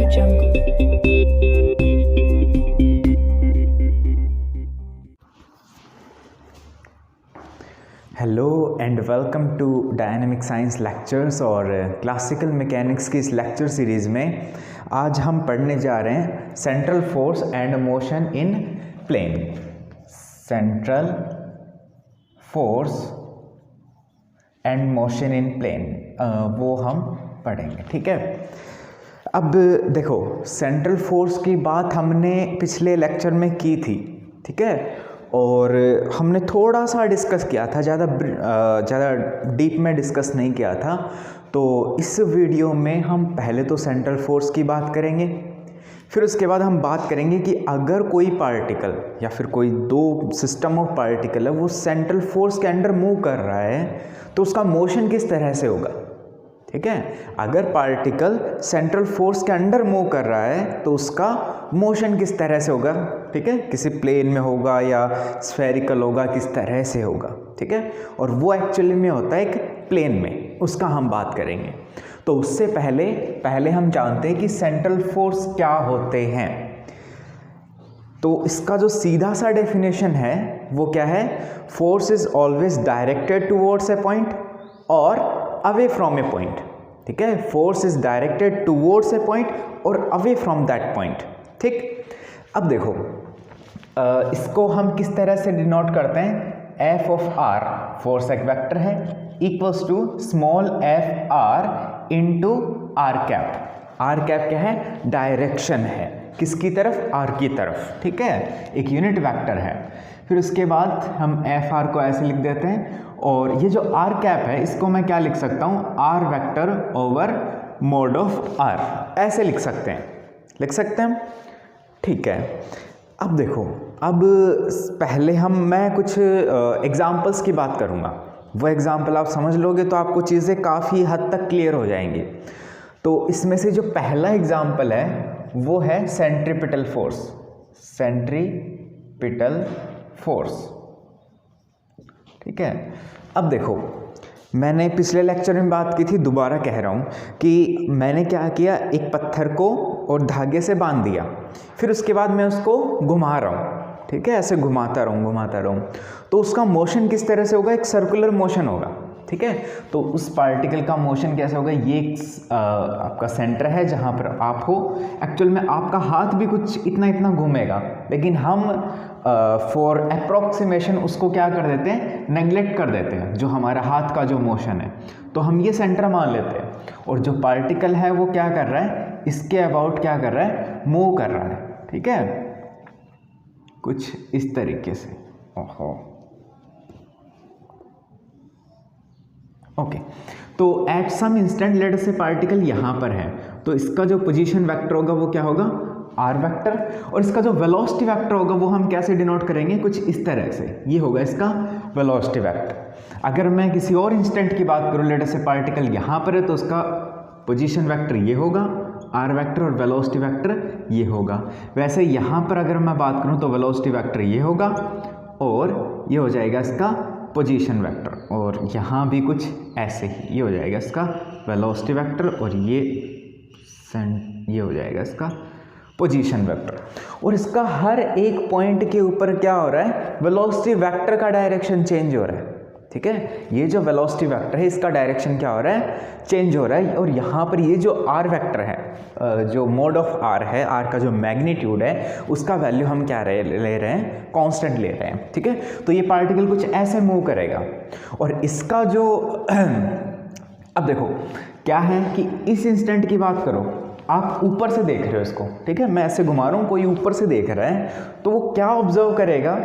Hello and welcome to dynamic science lectures. और classical mechanics की इस लेक्चर सीरीज़ में आज हम पढ़ने जा रहे हैं central force and motion in plane. Central force and motion in plane वो हम पढ़ेंगे, ठीक है। अब देखो, सेंट्रल फोर्स की बात हमने पिछले लेक्चर में की थी, ठीक है, और हमने थोड़ा सा डिस्कस किया था, ज़्यादा डीप में डिस्कस नहीं किया था। तो इस वीडियो में हम पहले तो सेंट्रल फोर्स की बात करेंगे, फिर उसके बाद हम बात करेंगे कि अगर कोई पार्टिकल या फिर कोई दो सिस्टम ऑफ पार्टिकल है वो सेंट्रल फोर्स के अंडर मूव कर रहा है तो उसका मोशन किस तरह से होगा, ठीक है। अगर पार्टिकल सेंट्रल फोर्स के अंडर मूव कर रहा है तो उसका मोशन किस तरह से होगा, ठीक है। किसी प्लेन में होगा या स्फेरिकल होगा, किस तरह से होगा, ठीक है। और वो एक्चुअली में होता है एक प्लेन में, उसका हम बात करेंगे। तो उससे पहले हम जानते हैं कि सेंट्रल फोर्स क्या होते हैं। तो इसका जो सीधा सा डेफिनेशन है वो क्या है, force is always directed towards a point और अवे फ्रॉम ए पॉइंट, ठीक है। Force is directed towards a point और अवे फ्रॉम दैट पॉइंट, ठीक। अब देखो, इसको हम किस तरह से डिनोट करते हैं, एफ ऑफ आर, फोर्स एक वेक्टर है, equals to small F R into R cap. R cap क्या है, डायरेक्शन है, किसकी तरफ, आर की तरफ, ठीक है, एक यूनिट वेक्टर है। फिर उसके बाद हम एफ आर को ऐसे लिख देते हैं, और ये जो आर कैप है इसको मैं क्या लिख सकता हूँ, R vector over mod of R, ऐसे लिख सकते हैं, ठीक है। अब देखो, अब पहले मैं कुछ एग्जाम्पल्स की बात करूँगा, वो एग्जाम्पल आप समझ लोगे तो आपको चीज़ें काफ़ी हद तक क्लियर हो जाएंगी। तो इसमें से जो पहला एग्जाम्पल है वो है सेंट्रीपिटल फोर्स, ठीक है। अब देखो, मैंने पिछले लेक्चर में बात की थी, दोबारा कह रहा हूँ कि मैंने क्या किया, एक पत्थर को और धागे से बांध दिया, फिर उसके बाद मैं उसको घुमा रहा हूँ, ठीक है, ऐसे घुमाता रहूँ, तो उसका मोशन किस तरह से होगा, एक सर्कुलर मोशन होगा, ठीक है। तो उस पार्टिकल का मोशन कैसे होगा, ये आपका सेंटर है जहाँ पर आप हो, एक्चुअल में आपका हाथ भी कुछ इतना घूमेगा, लेकिन हम फॉर अप्रॉक्सीमेशन उसको क्या कर देते हैं, नेग्लेक्ट कर देते हैं, जो हमारा हाथ का जो मोशन है, तो हम ये सेंटर मान लेते हैं। और जो पार्टिकल है वो क्या कर रहा है, इसके अबाउट क्या कर रहा है, मूव कर रहा है, ठीक है, कुछ इस तरीके से। ओके, तो एट सम इंस्टेंट लेट से पार्टिकल यहाँ पर है, तो इसका जो पोजीशन वेक्टर होगा वो क्या होगा, आर वेक्टर, और इसका जो वेलोसिटी वेक्टर होगा वो हम कैसे डिनोट करेंगे, कुछ इस तरह से, ये होगा इसका वेलोसिटी वेक्टर। अगर मैं किसी और इंस्टेंट की बात करूँ, लेट से पार्टिकल यहाँ पर है, तो उसका पोजीशन वेक्टर ये होगा, आर वेक्टर, और वेलोसिटी वेक्टर ये होगा। वैसे यहाँ पर अगर मैं बात करूँ तो वेलोसिटी वेक्टर ये होगा और ये हो जाएगा इसका पोजीशन वेक्टर, और यहाँ भी कुछ ऐसे ही, ये हो जाएगा इसका वेलोसिटी वेक्टर, और ये हो जाएगा इसका पोजीशन वेक्टर। और इसका हर एक पॉइंट के ऊपर क्या हो रहा है, वेलोसिटी वेक्टर का डायरेक्शन चेंज हो रहा है, ठीक है। ये जो वेलोसिटी वेक्टर है इसका डायरेक्शन क्या हो रहा है, चेंज हो रहा है। और यहाँ पर ये जो आर वेक्टर है, जो मोड ऑफ आर है, आर का जो मैग्नीट्यूड है, उसका वैल्यू हम क्या ले रहे हैं, कांस्टेंट ले रहे हैं, ठीक है। तो ये पार्टिकल कुछ ऐसे मूव करेगा, और इसका जो अब देखो क्या है कि इस इंस्टेंट की बात करो, आप ऊपर से देख रहे हो इसको, ठीक है, मैं ऐसे घुमा रहा हूँ, कोई ऊपर से देख रहा है, तो वो क्या ऑब्जर्व करेगा,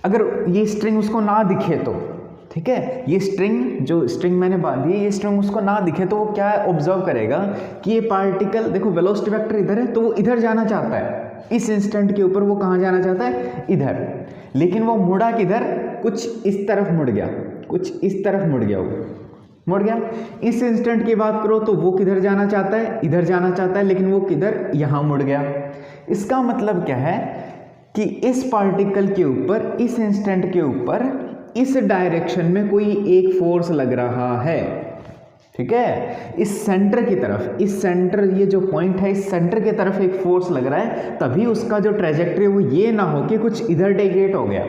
अगर ये स्ट्रिंग उसको ना दिखे तो, ठीक है, ये जो स्ट्रिंग मैंने बांधी है, ये स्ट्रिंग उसको ना दिखे तो वो क्या ऑब्जर्व करेगा कि ये पार्टिकल, देखो वेलोसिटी वेक्टर इधर है, तो वो इधर जाना चाहता है, इस इंस्टेंट के ऊपर वो कहाँ जाना चाहता है, इधर, लेकिन वो मुड़ा किधर, कुछ इस तरफ मुड़ गया, कुछ इस तरफ मुड़ गया, वो मुड़ गया। इस इंस्टेंट की बात करो तो वो किधर जाना चाहता है, इधर जाना चाहता है, लेकिन वो किधर, यहाँ मुड़ गया। इसका मतलब क्या है कि इस पार्टिकल के ऊपर, इस इंस्टेंट के ऊपर, इस डायरेक्शन में कोई एक फोर्स लग रहा है, ठीक है, इस सेंटर की तरफ, इस सेंटर, ये जो पॉइंट है इस सेंटर की तरफ एक फोर्स लग रहा है, तभी उसका जो ट्रेजेक्ट्री वो ये ना हो कि कुछ इधर डेविएट हो गया।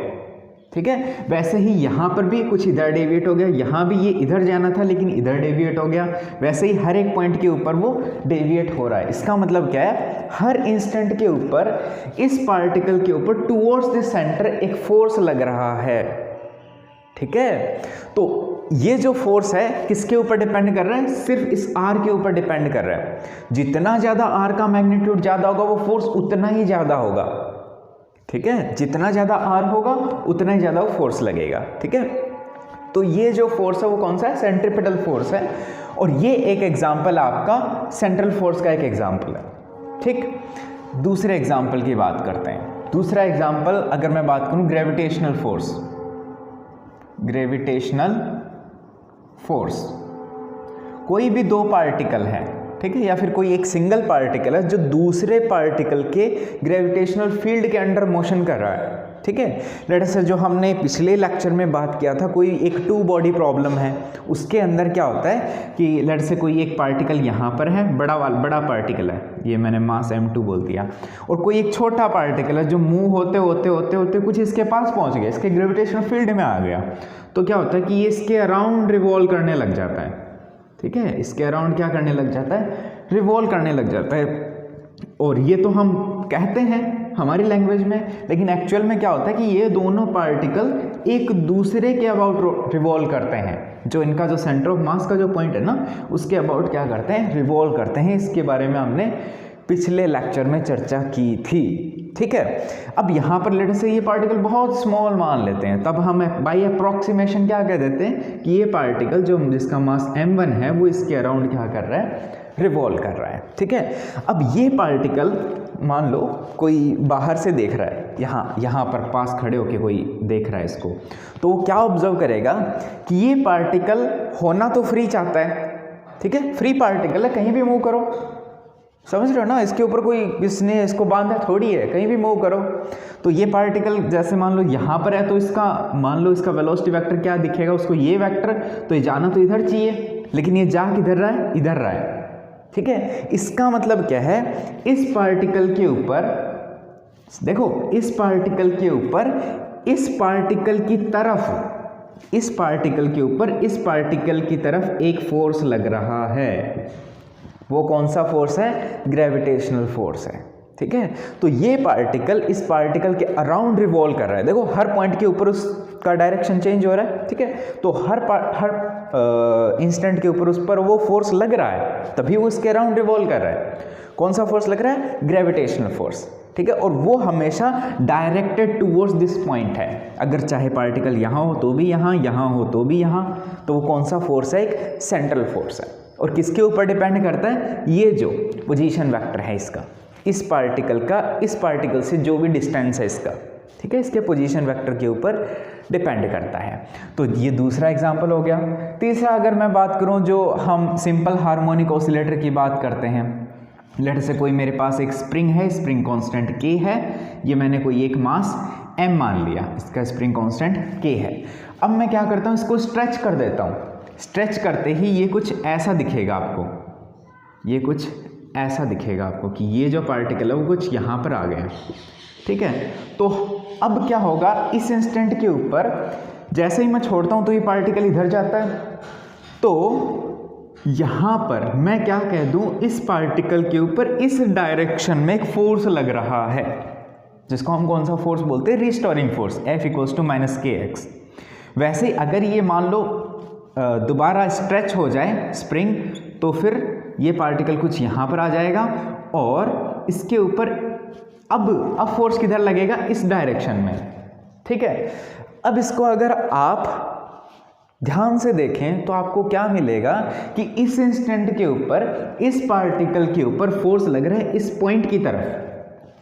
ठीक है, वैसे ही यहाँ पर भी कुछ इधर डेविएट हो गया, यहाँ भी ये इधर जाना था लेकिन इधर डेविएट हो गया, वैसे ही हर एक पॉइंट के ऊपर वो डेविएट हो रहा है। इसका मतलब क्या है, हर इंस्टेंट के ऊपर इस पार्टिकल के ऊपर टुवर्ड्स द सेंटर एक फोर्स लग रहा है। ठीक है, तो ये जो फोर्स है किसके ऊपर डिपेंड कर रहा है, सिर्फ इस आर के ऊपर डिपेंड कर रहा है। जितना ज़्यादा आर का मैग्नीट्यूड ज़्यादा होगा वो फोर्स उतना ही ज़्यादा होगा। ठीक है, जितना ज़्यादा आर होगा उतना ही ज़्यादा वो फोर्स लगेगा। ठीक है, तो ये जो फोर्स है वो कौन सा है, सेंट्रीपिटल फोर्स है, और ये एक एग्जाम्पल आपका सेंट्रल फोर्स का एक एग्जाम्पल है। ठीक, दूसरे एग्जाम्पल की बात करते हैं। दूसरा एग्जाम्पल अगर मैं बात करूँ ग्रेविटेशनल फोर्स, ग्रेविटेशनल फोर्स, कोई भी दो पार्टिकल है, ठीक है, या फिर कोई एक सिंगल पार्टिकल है जो दूसरे पार्टिकल के ग्रेविटेशनल फील्ड के अंडर मोशन कर रहा है। ठीक है, लेट्स से जो हमने पिछले लेक्चर में बात किया था, कोई एक टू बॉडी प्रॉब्लम है, उसके अंदर क्या होता है कि लेट्स से कोई एक पार्टिकल यहाँ पर है, बड़ा पार्टिकल है, ये मैंने मास m2 बोल दिया, और कोई एक छोटा पार्टिकल है जो मूव होते होते होते होते कुछ इसके पास पहुँच गया, इसके ग्रेविटेशनल फील्ड में आ गया, तो क्या होता है कि ये इसके अराउंड रिवॉल्व करने लग जाता है। ठीक है, इसके अराउंड क्या करने लग जाता है, रिवॉल्व करने लग जाता है। और ये तो हम कहते हैं हमारी लैंग्वेज में, लेकिन एक्चुअल में क्या होता है कि ये दोनों पार्टिकल एक दूसरे के अबाउट रिवॉल्व करते हैं। जो इनका जो सेंटर ऑफ मास का जो पॉइंट है ना, उसके अबाउट क्या करते हैं, रिवॉल्व करते हैं। इसके बारे में हमने पिछले लेक्चर में चर्चा की थी। ठीक है, अब यहाँ पर लेट से ये पार्टिकल बहुत स्मॉल मान लेते हैं, तब हम बाय अप्रॉक्सीमेशन क्या कह देते हैं कि ये पार्टिकल जो जिसका मास m1 है वो इसके अराउंड क्या कर रहा है, रिवॉल्व कर रहा है। ठीक है, अब ये पार्टिकल मान लो कोई बाहर से देख रहा है, यहाँ पर पास खड़े होके कोई देख रहा है इसको, तो वो क्या ऑब्जर्व करेगा कि ये पार्टिकल होना तो फ्री चाहता है। ठीक है, फ्री पार्टिकल है, कहीं भी मूव करो, समझ रहे हो ना, इसके ऊपर कोई इसने इसको बांधा थोड़ी है, कहीं भी मूव करो। तो ये पार्टिकल जैसे मान लो यहाँ पर है, तो इसका मान लो इसका वेलोसिटी वेक्टर क्या दिखेगा उसको, ये वेक्टर, तो ये जाना तो इधर चाहिए, लेकिन ये जा किधर रहा है, इधर रहा है। ठीक है, इसका मतलब क्या है, इस पार्टिकल के ऊपर देखो, इस पार्टिकल के ऊपर इस पार्टिकल की तरफ, इस पार्टिकल के ऊपर इस पार्टिकल की तरफ एक फोर्स लग रहा है। वो कौन सा फोर्स है, ग्रेविटेशनल फोर्स है। ठीक है, तो ये पार्टिकल इस पार्टिकल के अराउंड रिवॉल्व कर रहा है। देखो हर पॉइंट के ऊपर उसका डायरेक्शन चेंज हो रहा है। ठीक है, तो हर इंस्टेंट के ऊपर उस पर वो फोर्स लग रहा है, तभी वो उसके अराउंड रिवॉल्व कर रहा है। कौन सा फोर्स लग रहा है, ग्रेविटेशनल फोर्स। ठीक है, और वो हमेशा डायरेक्टेड टूवर्ड्स दिस पॉइंट है। अगर चाहे पार्टिकल यहाँ हो तो भी यहाँ, यहाँ हो तो भी यहाँ, तो वो कौन सा फोर्स है, एक सेंट्रल फोर्स है। और किसके ऊपर डिपेंड करता है, ये जो पोजीशन वेक्टर है इसका, इस पार्टिकल का इस पार्टिकल से जो भी डिस्टेंस है इसका, ठीक है, इसके पोजीशन वेक्टर के ऊपर डिपेंड करता है। तो ये दूसरा एग्जांपल हो गया। तीसरा अगर मैं बात करूं, जो हम सिंपल हार्मोनिक ऑसिलेटर की बात करते हैं, लेट से कोई मेरे पास एक स्प्रिंग है, स्प्रिंग कांस्टेंट k है, ये मैंने कोई एक मास m मान लिया, इसका स्प्रिंग कांस्टेंट k है। अब मैं क्या करता हूँ, इसको स्ट्रेच कर देता हूँ। स्ट्रेच करते ही ये कुछ ऐसा दिखेगा आपको, ये कुछ ऐसा दिखेगा आपको कि ये जो पार्टिकल है वो कुछ यहाँ पर आ गया। ठीक है, तो अब क्या होगा, इस इंस्टेंट के ऊपर जैसे ही मैं छोड़ता हूँ तो ये पार्टिकल इधर जाता है, तो यहाँ पर मैं क्या कह दूँ, इस पार्टिकल के ऊपर इस डायरेक्शन में एक फोर्स लग रहा है, जिसको हम कौन सा फोर्स बोलते हैं, रिस्टोरिंग फोर्स, F = -kx। वैसे अगर ये मान लो दोबारा स्ट्रेच हो जाए स्प्रिंग, तो फिर ये पार्टिकल कुछ यहाँ पर आ जाएगा और इसके ऊपर अब फोर्स किधर लगेगा, इस डायरेक्शन में। ठीक है, अब इसको अगर आप ध्यान से देखें तो आपको क्या मिलेगा कि इस इंस्टेंट के ऊपर इस पार्टिकल के ऊपर फोर्स लग रहा है इस पॉइंट की तरफ।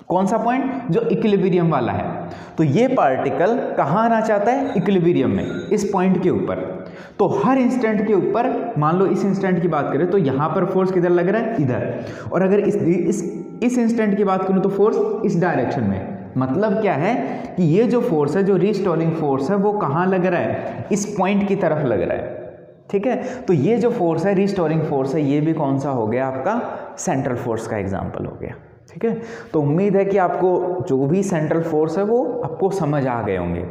कौन सा पॉइंट, जो इक्विलिब्रियम वाला है। तो ये पार्टिकल कहाँ आना चाहता है, इक्विलिब्रियम में, इस पॉइंट के ऊपर। तो हर इंस्टेंट के ऊपर, मान लो इस इंस्टेंट की बात करें तो यहाँ पर फोर्स किधर लग रहा है, इधर। और अगर इस इंस्टेंट की बात करूँ तो फोर्स इस डायरेक्शन में। मतलब क्या है कि ये जो फोर्स है, जो रिस्टोरिंग फोर्स है, वो कहाँ लग रहा है, इस पॉइंट की तरफ लग रहा है। ठीक है। तो ये जो फोर्स है, रीस्टोरिंग फोर्स है, ये भी कौन सा हो गया आपका, सेंट्रल फोर्स का एग्जाम्पल हो गया। ठीक है, तो उम्मीद है कि आपको जो भी सेंट्रल फोर्स है वो आपको समझ आ गए होंगे।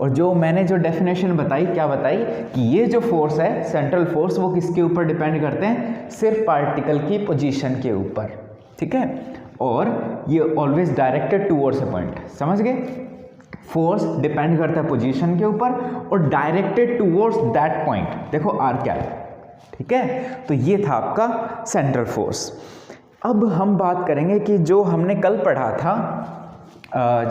और जो मैंने जो डेफिनेशन बताई, क्या बताई कि ये जो फोर्स है सेंट्रल फोर्स, वो किसके ऊपर डिपेंड करते हैं, सिर्फ पार्टिकल की पोजीशन के ऊपर। ठीक है, और ये always directed towards a point, समझ गए। फोर्स डिपेंड करता है पोजीशन के ऊपर और डायरेक्टेड टूवर्ड्स दैट पॉइंट। देखो आर क्या है, ठीक है। तो ये था आपका सेंट्रल फोर्स। अब हम बात करेंगे कि जो हमने कल पढ़ा था,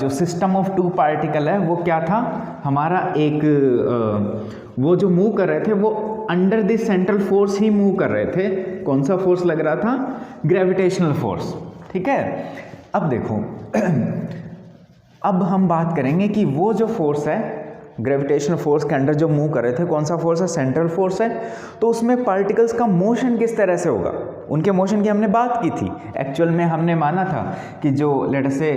जो सिस्टम ऑफ टू पार्टिकल है, वो क्या था हमारा, एक वो जो मूव कर रहे थे वो under this central force he move कर रहे थे। कौन सा फोर्स लग रहा था, ग्रेविटेशनल फोर्स। ठीक है, अब देखो अब हम बात करेंगे कि वो जो फोर्स है ग्रेविटेशनल फोर्स के अंडर जो मूव कर रहे थे, कौन सा फोर्स है, सेंट्रल फोर्स है। तो उसमें पार्टिकल्स का मोशन किस तरह से होगा, उनके मोशन की हमने बात की थी। एक्चुअल में हमने माना था कि जो लेट से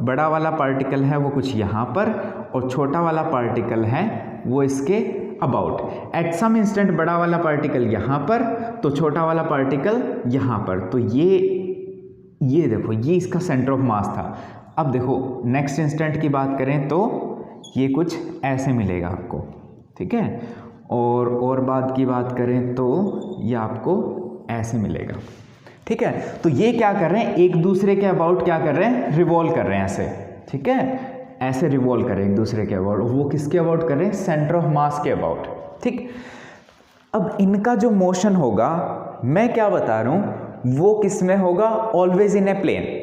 बड़ा वाला पार्टिकल है वो कुछ यहाँ पर और छोटा वाला पार्टिकल है वो इसके अबाउट। एट सम इंस्टेंट बड़ा वाला पार्टिकल यहाँ पर तो छोटा वाला पार्टिकल यहाँ पर। तो ये देखो, ये इसका सेंटर ऑफ मास था। अब देखो नेक्स्ट इंस्टेंट की बात करें तो ये कुछ ऐसे मिलेगा आपको। ठीक है, और बात की बात करें तो ये आपको ऐसे मिलेगा। ठीक है, तो ये क्या कर रहे हैं, एक दूसरे के अबाउट क्या कर रहे हैं, रिवॉल्व कर रहे हैं ऐसे। ठीक है, ऐसे रिवॉल्व कर रहे हैं एक दूसरे के अबाउट। वो किसके अबाउट कर रहे हैं, सेंटर ऑफ मास के अबाउट। ठीक, अब इनका जो मोशन होगा, मैं क्या बता रहा हूं, वो किस में होगा, ऑलवेज इन ए प्लेन।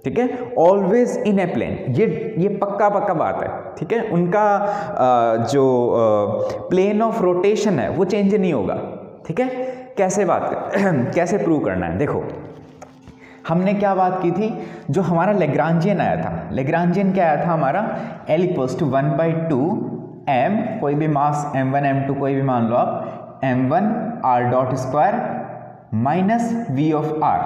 ठीक है, ऑलवेज इन ए प्लेन, ये पक्का बात है। ठीक है, उनका जो प्लेन ऑफ रोटेशन है वो चेंज नहीं होगा। ठीक है, कैसे प्रूव करना है, देखो हमने क्या बात की थी, जो हमारा लेग्रांजियन आया था, लेग्रांजियन क्या आया था हमारा, L = 1/2 m, कोई भी मास m1 m2 कोई भी मान लो आप, m1 r.² minus v of r,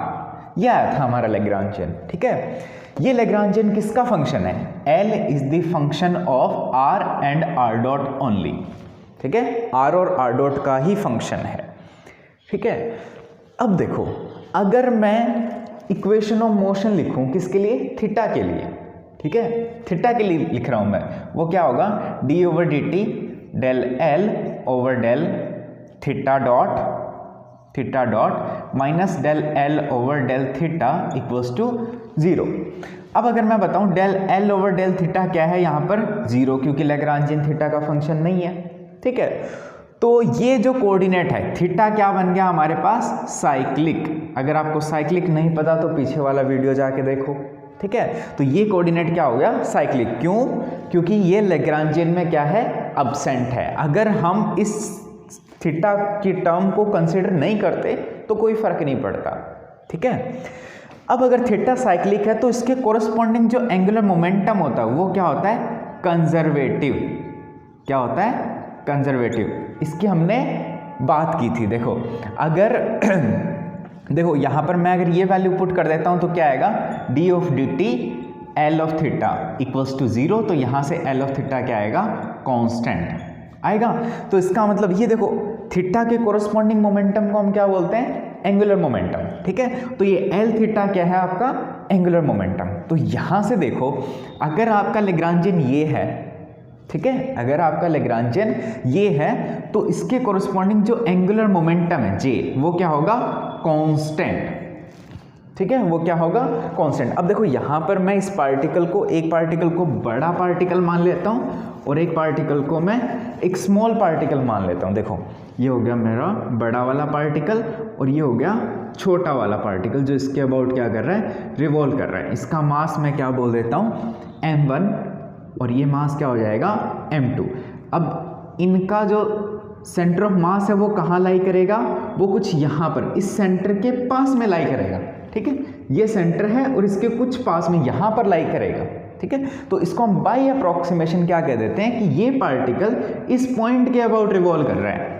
यह आया था हमारा लेग्रांजियन। ठीक है, ये लेग्रांजियन किसका फंक्शन है, L is the function of r and r dot only. ठीक है, r और r डॉट का ही फंक्शन है। ठीक है, अब देखो अगर मैं इक्वेशन ऑफ मोशन लिखूं किसके लिए, थीटा के लिए। ठीक है, थीटा के लिए लिख रहा हूं मैं, वो क्या होगा, d/dt del L over del theta dot minus del L over del theta equals to 0। अब अगर मैं बताऊं del L over del theta क्या है, यहाँ पर 0, क्योंकि लैग्रांजियन थीटा का फंक्शन नहीं है। ठीक है, तो ये जो कोऑर्डिनेट है थीटा क्या बन गया हमारे पास, साइक्लिक। अगर आपको साइक्लिक नहीं पता तो पीछे वाला वीडियो जाके देखो। ठीक है, तो ये कोऑर्डिनेट क्या हो गया, साइक्लिक। क्यों, क्योंकि ये लैग्रांजियन में क्या है, अब्सेंट है। अगर हम इस थीटा की टर्म को कंसीडर नहीं करते तो कोई फर्क नहीं पड़ता। ठीक है, अब अगर थीटा साइक्लिक है तो इसके कोरस्पॉन्डिंग जो एंगुलर मोमेंटम होता है वो क्या होता है, कंजर्वेटिव। क्या होता है, कंजर्वेटिव। इसकी हमने बात की थी। देखो अगर देखो यहाँ पर मैं अगर ये वैल्यू पुट कर देता हूँ तो क्या आएगा, d/dt L of theta equals to 0। तो यहाँ से L of थीटा क्या आएगा, कांस्टेंट आएगा। तो इसका मतलब ये देखो, थीटा के कोरस्पॉन्डिंग मोमेंटम को हम क्या बोलते हैं, एंगुलर मोमेंटम। ठीक है, तो ये L थीटा क्या है आपका, एंगुलर मोमेंटम। तो यहाँ से देखो अगर आपका लैग्रांजियन ये है, ठीक है, अगर आपका लैग्रांजियन ये है तो इसके कोरस्पॉन्डिंग जो एंगुलर मोमेंटम है J, वो क्या होगा, कांस्टेंट। ठीक है, वो क्या होगा, कांस्टेंट। अब देखो यहाँ पर मैं इस पार्टिकल को, एक पार्टिकल को बड़ा पार्टिकल मान लेता हूँ और एक पार्टिकल को मैं एक स्मॉल पार्टिकल मान लेता हूँ। देखो ये हो गया मेरा बड़ा वाला पार्टिकल और ये हो गया छोटा वाला पार्टिकल जो इसके अबाउट क्या कर रहा है, रिवॉल्व कर रहा है। इसका मास मैं क्या बोल देता हूँ, m1, और ये मास क्या हो जाएगा, m2। अब इनका जो सेंटर ऑफ मास है वो कहाँ लाई करेगा, वो कुछ यहाँ पर इस सेंटर के पास में लाई करेगा। ठीक है, ये सेंटर है और इसके कुछ पास में यहाँ पर लाई करेगा। ठीक है, तो इसको हम बाय अप्रॉक्सीमेशन क्या कह देते हैं कि ये पार्टिकल इस पॉइंट के अबाउट रिवॉल्व कर रहा है।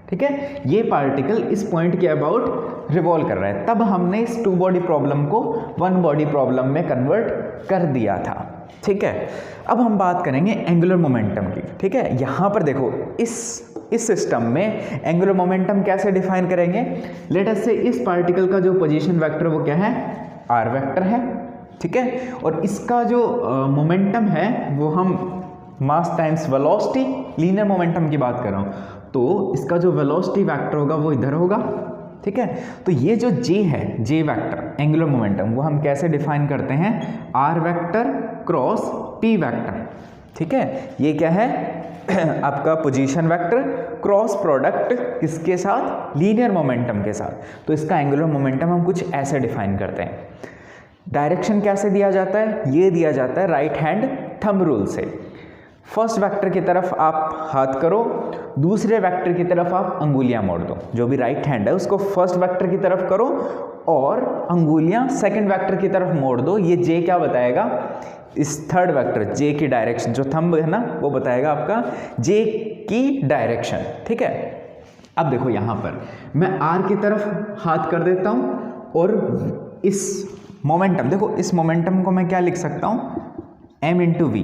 ठीक है, ये पार्टिकल इस पॉइंट के अबाउट रिवॉल्व कर रहा है। तब हमने इस 2 बॉडी प्रॉब्लम को 1 बॉडी प्रॉब्लम में कन्वर्ट कर दिया था। ठीक है। अब हम बात करेंगे एंगुलर मोमेंटम की, ठीक है। यहाँ पर देखो इस सिस्टम में एंगुलर मोमेंटम कैसे डिफाइन करेंगे। लेट अस से इस पार्टिकल का जो पोजीशन वेक्टर वो क्या है, आर वेक्टर है, ठीक है। और इसका जो मोमेंटम है वो हम मास टाइम्स वेलोसिटी, लीनियर मोमेंटम की बात कर रहा हूँ, तो इसका जो वेलोसिटी वेक्टर होगा वो इधर होगा, ठीक है। तो ये जो जे है, जे वेक्टर एंगुलर मोमेंटम, वो हम कैसे डिफाइन करते हैं, R vector cross P vector, ठीक है। ये क्या है आपका पोजीशन वेक्टर क्रॉस प्रोडक्ट किसके साथ, लीनियर मोमेंटम के साथ। तो इसका एंगुलर मोमेंटम हम कुछ ऐसे डिफाइन करते हैं। डायरेक्शन कैसे दिया जाता है, ये दिया जाता है राइट हैंड थंब रूल से। फर्स्ट वेक्टर की तरफ आप हाथ करो, दूसरे वेक्टर की तरफ आप अंगुलियां मोड़ दो। जो भी राइट हैंड है उसको फर्स्ट वेक्टर की तरफ करो और अंगुलियां सेकंड वेक्टर की तरफ मोड़ दो। ये जे क्या बताएगा, इस थर्ड वेक्टर जे की डायरेक्शन, जो थंब है ना वो बताएगा आपका जे की डायरेक्शन, ठीक है। अब देखो यहाँ पर मैं आर की तरफ हाथ कर देता हूँ और इस मोमेंटम, देखो इस मोमेंटम को मैं क्या लिख सकता हूँ, m इंटू वी,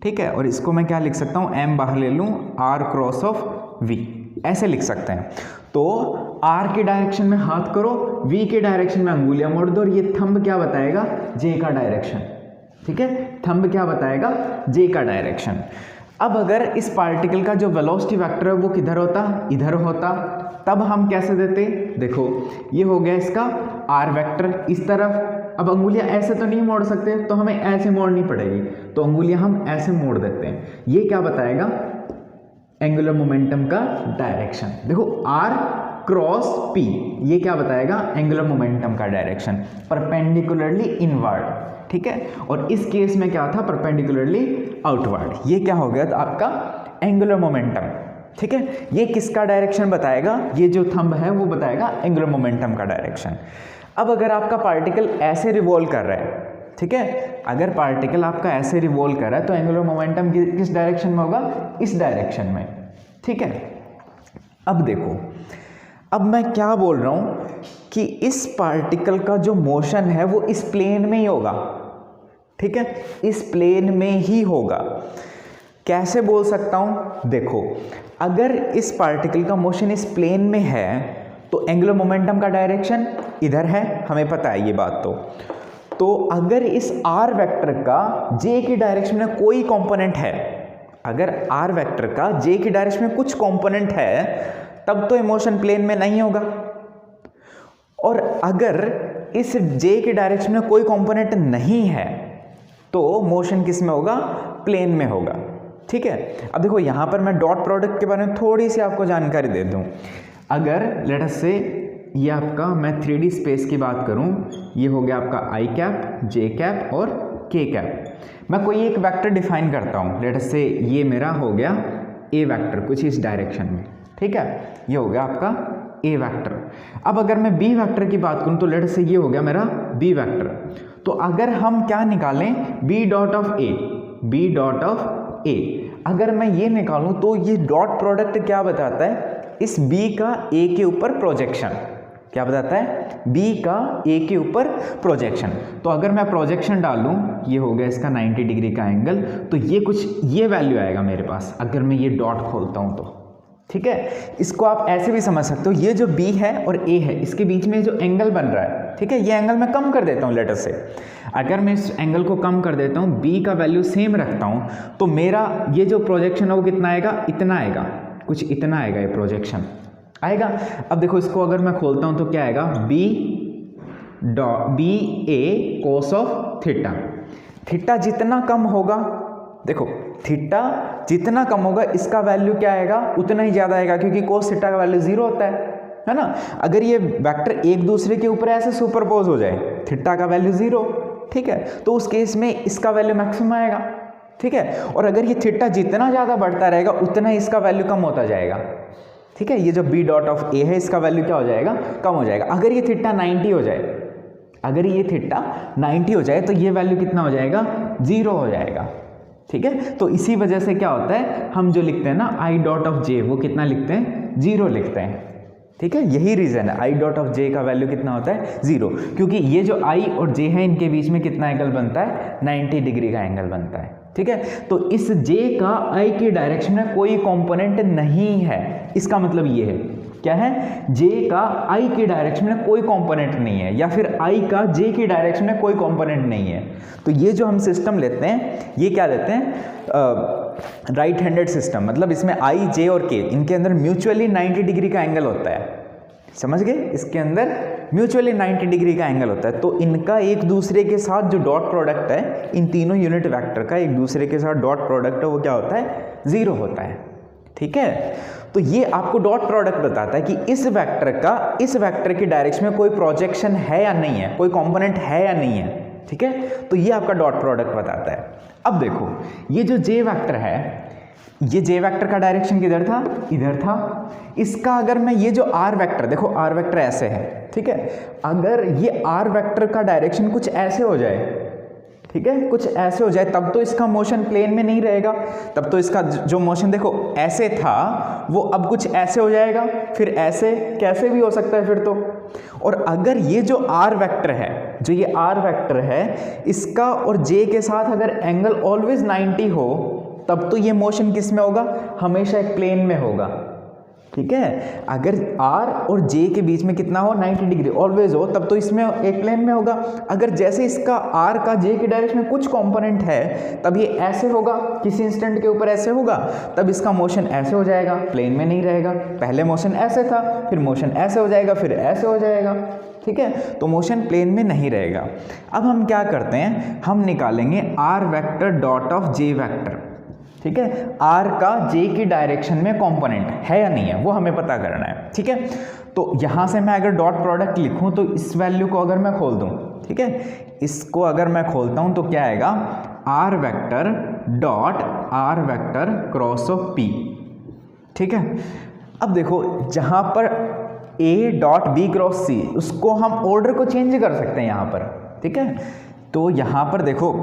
ठीक है। और इसको मैं क्या लिख सकता हूँ, m बाहर ले लूँ, r क्रॉस ऑफ v, ऐसे लिख सकते हैं। तो r की डायरेक्शन में हाथ करो, v की डायरेक्शन में अंगुलियां मोड़ दो, और ये थंब क्या बताएगा, j का डायरेक्शन, ठीक है। थंब क्या बताएगा, j का डायरेक्शन। अब अगर इस पार्टिकल का जो वेलोसिटी वेक्टर है वो किधर होता, इधर होता, तब हम कैसे देते, देखो ये हो गया इसका r वेक्टर इस तरफ। अब अंगुलियां ऐसे तो नहीं मोड़ सकते, तो हमें ऐसे मोड़नी पड़ेगी, तो अंगुलियां हम ऐसे मोड़ देते हैं। ये क्या बताएगा, एंगुलर मोमेंटम का डायरेक्शन। देखो r क्रॉस p, ये क्या बताएगा, एंगुलर मोमेंटम का डायरेक्शन, परपेंडिकुलरली इनवर्ड, ठीक है। और इस केस में क्या था, परपेंडिकुलरली आउटवर्ड। ये क्या हो गया, तो आपका एंगुलर मोमेंटम, ठीक है। ये किसका डायरेक्शन बताएगा, ये जो थंब है वो बताएगा एंगुलर मोमेंटम का डायरेक्शन। अब अगर आपका पार्टिकल ऐसे रिवॉल्व कर रहा है, ठीक है, अगर पार्टिकल आपका ऐसे रिवॉल्व कर रहा है तो एंगुलर मोमेंटम किस डायरेक्शन में होगा, इस डायरेक्शन में, ठीक है। अब देखो, अब मैं क्या बोल रहा हूं कि इस पार्टिकल का जो मोशन है वो इस प्लेन में ही होगा, ठीक है, इस प्लेन में ही होगा। कैसे बोल सकता हूं, देखो अगर इस पार्टिकल का मोशन इस प्लेन में है तो एंगुलर मोमेंटम का डायरेक्शन इधर है, हमें पता है ये बात। तो अगर इस आर वेक्टर का जे की डायरेक्शन में कोई कंपोनेंट है, अगर आर वेक्टर का जे की डायरेक्शन में कुछ कंपोनेंट है, तब तो मोशन प्लेन में नहीं होगा। और अगर इस जे की डायरेक्शन में कोई कंपोनेंट नहीं है तो मोशन किस में होगा, प्लेन में होगा, ठीक है। अब देखो यहाँ पर मैं डॉट प्रोडक्ट के बारे में थोड़ी सी आपको जानकारी दे दूँ। अगर लेट अस से ये आपका, मैं 3D स्पेस की बात करूं, ये हो गया आपका आई कैप, जे कैप और के कैप। मैं कोई एक वेक्टर डिफाइन करता हूं, लेट अस से ये मेरा हो गया ए वेक्टर कुछ इस डायरेक्शन में, ठीक है, ये हो गया आपका ए वेक्टर। अब अगर मैं बी वेक्टर की बात करूं तो लेट अस से ये हो गया मेरा बी वेक्टर। तो अगर हम क्या निकालें, B dot of A, B dot of A, अगर मैं ये निकालूं तो ये डॉट प्रोडक्ट क्या बताता है, इस B का A के ऊपर प्रोजेक्शन, क्या बताता है, B का A के ऊपर प्रोजेक्शन। तो अगर मैं प्रोजेक्शन डालूं, ये हो गया इसका 90 डिग्री का एंगल, तो ये कुछ ये वैल्यू आएगा मेरे पास अगर मैं ये डॉट खोलता हूं तो, ठीक है। इसको आप ऐसे भी समझ सकते हो, ये जो B है और A है इसके बीच में जो एंगल बन रहा है, ठीक है, ये एंगल मैं कम कर देता हूँ। लेटर से अगर मैं इस एंगल को कम कर देता हूँ, B का वैल्यू सेम रखता हूँ, तो मेरा ये जो प्रोजेक्शन है वो कितना आएगा, इतना आएगा, कुछ इतना आएगा, ये प्रोजेक्शन आएगा। अब देखो इसको अगर मैं खोलता हूं तो क्या आएगा, B A cos of theta. Theta जितना कम होगा, देखो थीटा जितना कम होगा इसका वैल्यू क्या आएगा, उतना ही ज्यादा आएगा, क्योंकि कोस थीटा का वैल्यू 0 होता है ना। अगर ये वेक्टर एक दूसरे के ऊपर ऐसे सुपरपोज हो जाए, थीटा का वैल्यू 0, ठीक है, तो उस केस में इसका वैल्यू मैक्सिमम आएगा, ठीक है। और अगर ये थीटा जितना ज़्यादा बढ़ता रहेगा उतना ही इसका वैल्यू कम होता जाएगा, ठीक है। ये जो बी डॉट ऑफ ए है इसका वैल्यू क्या हो जाएगा, कम हो जाएगा। अगर ये थीटा 90 हो जाए, अगर ये थीटा 90 हो जाए तो ये वैल्यू कितना हो जाएगा, 0 हो जाएगा, ठीक है। तो इसी वजह से क्या होता है, हम जो लिखते हैं ना आई डॉट ऑफ जे, वो कितना लिखते हैं, 0 लिखते हैं, ठीक है, यही रीज़न है आई डॉट ऑफ जे का वैल्यू कितना होता है 0, क्योंकि ये जो आई और जे है इनके बीच में कितना एंगल बनता है 90 डिग्री का एंगल बनता है। ठीक है, तो इस जे का आई की डायरेक्शन में कोई कंपोनेंट नहीं है, इसका मतलब ये है क्या है, जे का आई की डायरेक्शन में कोई कंपोनेंट नहीं है, या फिर आई का जे की डायरेक्शन में कोई कंपोनेंट नहीं है। तो ये जो हम सिस्टम लेते हैं ये क्या लेते हैं, राइट हैंडेड सिस्टम, मतलब इसमें आई जे और के इनके अंदर म्यूचुअली 90 डिग्री का एंगल होता है, समझ गए, इसके अंदर म्यूचुअली 90 डिग्री का एंगल होता है। तो इनका एक दूसरे के साथ जो डॉट प्रोडक्ट है, इन तीनों यूनिट वेक्टर का एक दूसरे के साथ डॉट प्रोडक्ट है, वो क्या होता है 0 होता है। ठीक है, तो ये आपको डॉट प्रोडक्ट बताता है कि इस वेक्टर का इस वेक्टर की डायरेक्शन में कोई प्रोजेक्शन है या नहीं है, कोई कंपोनेंट है या नहीं है। ठीक है, तो ये आपका डॉट प्रोडक्ट बताता है। अब देखो ये जो जे वेक्टर है, ये जे वेक्टर का डायरेक्शन किधर था, इधर था। इसका अगर मैं ये जो आर वेक्टर, देखो आर वेक्टर ऐसे है, ठीक है, अगर ये आर वेक्टर का डायरेक्शन कुछ ऐसे हो जाए, ठीक है, कुछ ऐसे हो जाए, तब तो इसका मोशन प्लेन में नहीं रहेगा, तब तो इसका जो मोशन देखो ऐसे था वो अब कुछ ऐसे हो जाएगा, फिर ऐसे कैसे भी हो सकता है फिर तो। और अगर ये जो आर वेक्टर है, जो ये आर वेक्टर है, इसका और जे के साथ अगर एंगल ऑलवेज 90 हो, तब तो ये मोशन किस में होगा, हमेशा एक प्लेन में होगा। ठीक है, अगर R और J के बीच में कितना हो 90 डिग्री ऑलवेज हो, तब तो इसमें एक प्लेन में होगा। अगर जैसे इसका R का J की डायरेक्शन में कुछ कंपोनेंट है, तब ये ऐसे होगा, किसी इंस्टेंट के ऊपर ऐसे होगा, तब इसका मोशन ऐसे हो जाएगा, प्लेन में नहीं रहेगा। पहले मोशन ऐसे था, फिर मोशन ऐसे हो जाएगा, फिर ऐसे हो जाएगा। ठीक है, तो मोशन प्लेन में नहीं रहेगा। अब हम क्या करते हैं, हम निकालेंगे R vector dot of J vector. ठीक है, R का J की डायरेक्शन में कंपोनेंट है या नहीं है, वो हमें पता करना है। ठीक है, तो यहां से मैं अगर डॉट प्रोडक्ट लिखूं, तो इस वैल्यू को अगर मैं खोल दूं, ठीक है, इसको अगर मैं खोलता हूं तो क्या आएगा, R vector dot R vector cross of P। ठीक है, अब देखो जहां पर A dot B cross C, उसको हम ऑर्डर को चेंज कर सकते हैं यहां पर। ठीक है, तो यहां पर देखो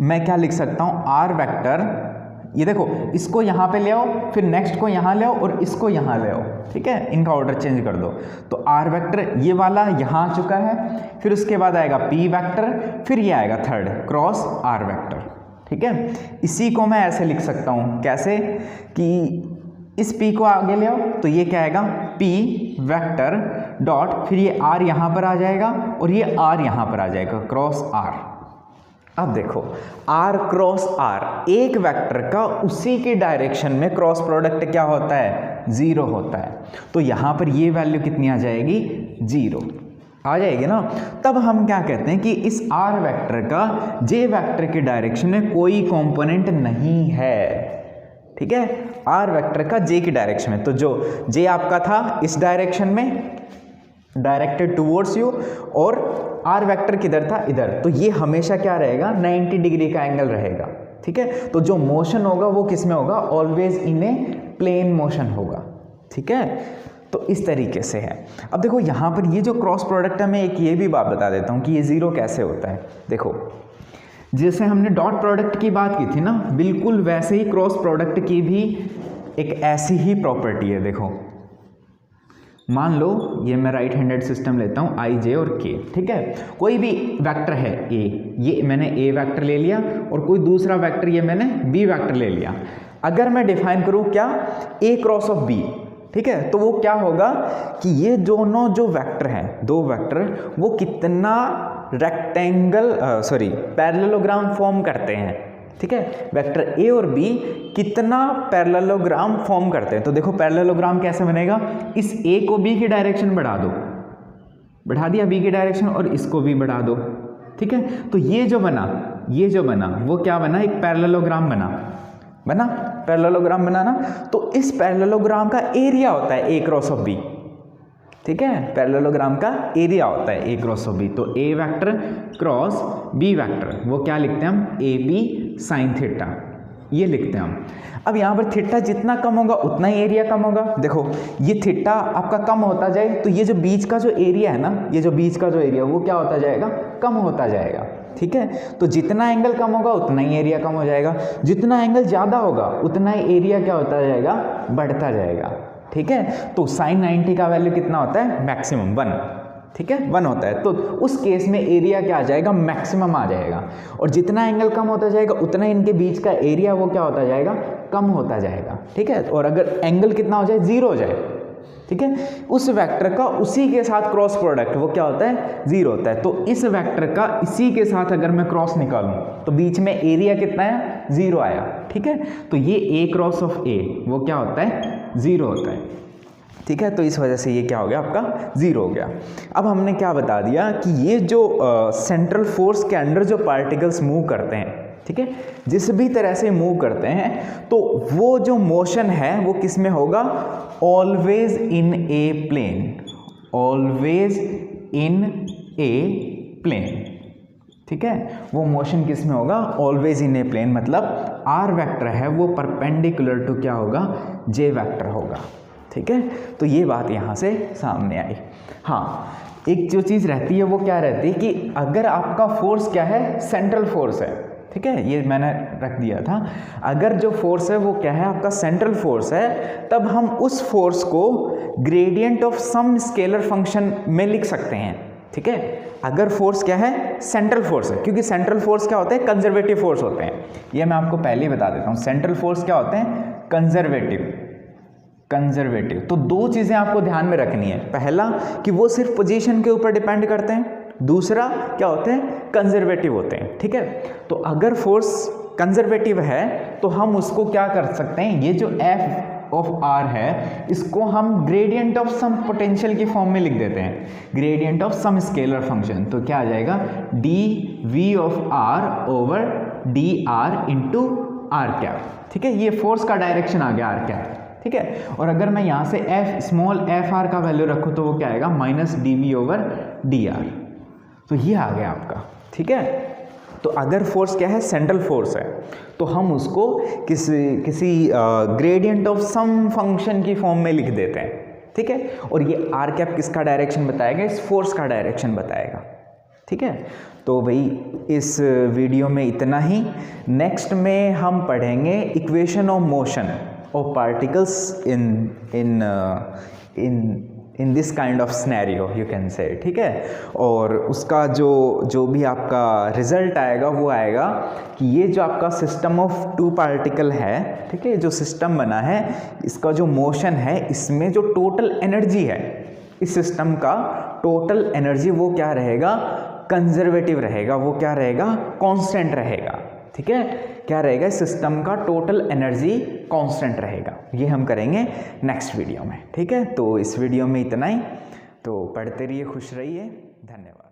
मैं क्या लिख सकता हूं, R वेक्टर, ये देखो इसको यहाँ पे ले आओ, फिर नेक्स्ट को यहाँ ले आओ और इसको यहाँ ले आओ। ठीक है, इनका ऑर्डर चेंज कर दो, तो आर वेक्टर ये वाला यहाँ आ चुका है, फिर उसके बाद आएगा पी वेक्टर, फिर ये आएगा थर्ड क्रॉस आर वेक्टर। ठीक है, इसी को मैं ऐसे लिख सकता हूँ, कैसे कि इस पी को आगे ले आओ, तो ये क्या आएगा, पी वेक्टर डॉट, फिर ये आर यहाँ पर आ जाएगा और ये आर यहाँ पर आ जाएगा, क्रॉस आर। अब देखो R क्रॉस R, एक वेक्टर का उसी की डायरेक्शन में क्रॉस प्रोडक्ट क्या होता है, 0 होता है। तो यहां पर ये वैल्यू कितनी आ जाएगी, 0 आ जाएगी ना। तब हम क्या कहते हैं कि इस R वेक्टर का J वेक्टर की डायरेक्शन में कोई कंपोनेंट नहीं है। ठीक है, R वेक्टर का J की डायरेक्शन में, तो जो J आपका था इस डायरेक्शन में डायरेक्टेड टूवर्ड्स यू, और आर वेक्टर किधर था, इधर, तो ये हमेशा क्या रहेगा, 90 डिग्री का एंगल रहेगा। ठीक है, तो जो मोशन होगा वो किस में होगा, always in a plane motion होगा। ठीक है, तो इस तरीके से है। अब देखो यहाँ पर ये जो क्रॉस प्रोडक्ट है, मैं एक ये भी बात बता देता हूँ कि ये 0 कैसे होता है। देखो जैसे हमने डॉट प्रोडक्ट की बात की थी ना, बिल्कुल वैसे ही क्रॉस प्रोडक्ट की भी एक ऐसी ही प्रॉपर्टी है। देखो मान लो ये मैं राइट हैंडेड सिस्टम लेता हूँ आई जे और के। ठीक है, कोई भी वेक्टर है ए, ये मैंने ए वेक्टर ले लिया, और कोई दूसरा वेक्टर ये मैंने बी वेक्टर ले लिया। अगर मैं डिफाइन करूँ क्या, ए क्रॉस ऑफ बी, ठीक है, तो वो क्या होगा कि ये दोनों जो वेक्टर हैं, दो वेक्टर, वो कितना रेक्टेंगल पैरेललोग्राम फॉर्म करते हैं। ठीक है, वेक्टर ए और बी कितना पैरेललोग्राम फॉर्म करते हैं। तो देखो पैरेललोग्राम कैसे बनेगा, इस ए को बी की डायरेक्शन बढ़ा दो, बढ़ा दिया बी की डायरेक्शन, और इसको भी बढ़ा दो। ठीक है, तो ये जो बना वो क्या बना, एक पैरेललोग्राम बना पैरेललोग्राम बनाना। तो इस पैरेललोग्राम का एरिया होता है ए क्रॉस ऑफ बी। ठीक है, पैरेललोग्राम का एरिया होता है ए क्रॉस ऑफ बी। तो A vector cross B vector, वो क्या लिखते हैं हम, ए बी साइन थीटा, ये लिखते हैं हम। अब यहाँ पर थीटा जितना कम होगा उतना ही एरिया कम होगा। देखो ये थीटा आपका कम होता जाए, तो ये जो बीच का जो एरिया है ना, ये जो बीच का जो एरिया वो क्या होता जाएगा, कम होता जाएगा। ठीक है, तो जितना एंगल कम होगा उतना ही एरिया कम हो जाएगा, जितना एंगल ज़्यादा होगा उतना ही एरिया क्या होता जाएगा, बढ़ता जाएगा। ठीक है। तो sin 90 का वैल्यू कितना होता है, मैक्सिमम 1, ठीक है, 1 होता है। तो उस केस में एरिया क्या आ जाएगा, मैक्सिमम आ जाएगा। और जितना एंगल कम होता जाएगा उतना इनके बीच का एरिया वो क्या होता जाएगा, कम होता जाएगा, ठीक है। और अगर एंगल कितना हो जाए, 0 हो जाए, ठीक है, उस वेक्टर का उसी के साथ क्रॉस प्रोडक्ट वो क्या होता है, 0 होता है। तो इस वेक्टर का इसी के साथ अगर मैं क्रॉस निकालूं तो बीच में एरिया कितना है, 0 आया, ठीक है। तो ये ए क्रॉस ऑफ ए वो क्या होता है, 0 होता है, ठीक है। तो इस वजह से ये क्या हो गया, आपका 0 हो गया। अब हमने क्या बता दिया कि ये जो सेंट्रल फोर्स के अंडर जो पार्टिकल्स मूव करते हैं, ठीक है, जिस भी तरह से मूव करते हैं, तो वो जो मोशन है वो किस में होगा, always in a plane, always in a plane, ठीक है। वो मोशन किस में होगा, ऑलवेज इन ए प्लेन, मतलब आर वेक्टर है वो परपेंडिकुलर टू क्या होगा, जे वेक्टर होगा, ठीक है। तो ये बात यहाँ से सामने आई। हाँ, एक जो चीज़ रहती है वो क्या रहती है कि अगर आपका फोर्स क्या है, सेंट्रल फोर्स है, ठीक है, ये मैंने रख दिया था। अगर जो फोर्स है वो क्या है, आपका सेंट्रल फोर्स है, तब हम उस फोर्स को gradient of some scalar function में लिख सकते हैं, ठीक है। अगर फोर्स क्या है, सेंट्रल फोर्स है, क्योंकि सेंट्रल फोर्स क्या होते हैं, कंजर्वेटिव फोर्स होते हैं। ये मैं आपको पहले ही बता देता हूँ, सेंट्रल फोर्स क्या होते हैं, कंजर्वेटिव। कंजर्वेटिव, तो दो चीज़ें आपको ध्यान में रखनी है। पहला कि वो सिर्फ पोजीशन के ऊपर डिपेंड करते हैं, दूसरा क्या होते हैं, कंजर्वेटिव होते हैं, ठीक है। तो अगर फोर्स कंजर्वेटिव है तो हम उसको क्या कर सकते हैं, ये जो एफ ऑफ आर है इसको हम ग्रेडियंट ऑफ सम पोटेंशियल की फॉर्म में लिख देते हैं, gradient of some scalar function. तो क्या आ जाएगा, D V of R over D R into R cap, ठीक है। ये फोर्स का डायरेक्शन आ गया आर कैप, ठीक है। और अगर मैं यहाँ से एफ स्मॉल एफ आर का वैल्यू रखूँ तो वो क्या आएगा, minus D V over D R. तो ये आ गया आपका, ठीक है। तो अगर फोर्स क्या है, सेंट्रल फोर्स है, तो हम उसको किसी ग्रेडियंट ऑफ सम फंक्शन की फॉर्म में लिख देते हैं, ठीक है। और ये आर कैप किसका डायरेक्शन बताएगा, इस फोर्स का डायरेक्शन बताएगा, ठीक है। तो भाई इस वीडियो में इतना ही। नेक्स्ट में हम पढ़ेंगे equation of motion of particles in this kind of scenario you can say, ठीक है। और उसका जो भी आपका रिजल्ट आएगा वो आएगा कि ये जो आपका सिस्टम ऑफ टू पार्टिकल है, ठीक है, जो सिस्टम बना है, इसका जो मोशन है, इसमें जो टोटल एनर्जी है, इस सिस्टम का टोटल एनर्जी वो क्या रहेगा, कंजर्वेटिव रहेगा, वो क्या रहेगा, कांस्टेंट रहेगा, ठीक है। क्या रहेगा, सिस्टम का टोटल एनर्जी कांस्टेंट रहेगा। ये हम करेंगे नेक्स्ट वीडियो में, ठीक है। तो इस वीडियो में इतना ही। तो पढ़ते रहिए, खुश रहिए, धन्यवाद।